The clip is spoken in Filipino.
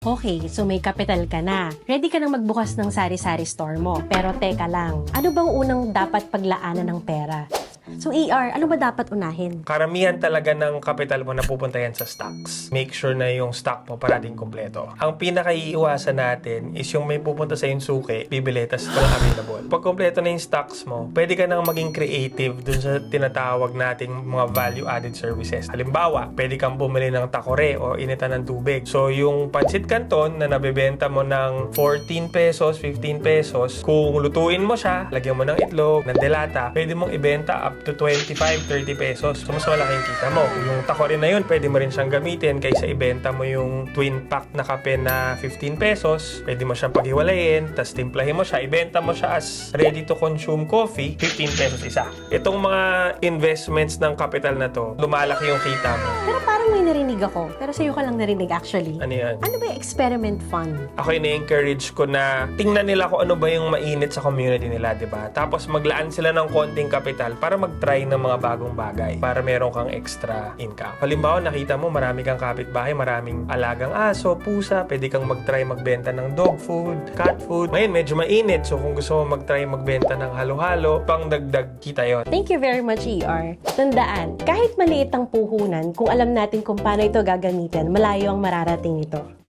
Okay, so may kapital ka na. Ready ka nang magbukas ng sari-sari store mo. Pero teka lang, ano bang unang dapat paglaanan ng pera? So ER, ano ba dapat unahin? Karamihan talaga ng kapital mo napupunta yan sa stocks. Make sure na yung stock mo parating kompleto. Ang pinakaiiwasan natin is yung may pupunta sa yung suki, bibili, tas walang available. Pag kompleto na yung stocks mo, pwede ka nang maging creative dun sa tinatawag nating mga value-added services. Halimbawa, pwede kang bumili ng takore o initan ng tubig. So yung pancit canton na nabibenta mo ng 14 pesos, 15 pesos, kung lutuin mo siya, lagyan mo ng itlog, ng delata, pwede mong ibenta up to 25, 30 pesos. So, mas malaking kita mo. Yung takore na yun, pwede mo rin siyang gamitin kaysa ibenta mo yung twin pack na kape na 15 pesos. Pwede mo siyang paghiwalayin, tas timplahin mo siya, ibenta mo siya as ready to consume coffee, 15 pesos isa. Itong mga investments ng capital na to, lumalaki yung kita mo. Pero parang may narinig ako. Pero sa'yo ko lang narinig actually. Ano yan? Ano ba yung experiment fund? Ako ina-encourage ko na tingnan nila kung ano ba yung mainit sa community nila, di ba? Tapos maglaan sila ng konting kapital para mag-try ng mga bagong bagay para meron kang extra income. Halimbawa, nakita mo marami kang kapitbahay, maraming alagang aso, pusa, pwede kang mag-try magbenta ng dog food, cat food. Ngayon, medyo mainit. So, kung gusto mo mag-try magbenta ng halo-halo, pang dagdag kita yon. Thank you very much, ER. Tandaan, kahit maliit ang puhunan, kung alam natin kung paano ito gagamitin, malayo ang mararating ito.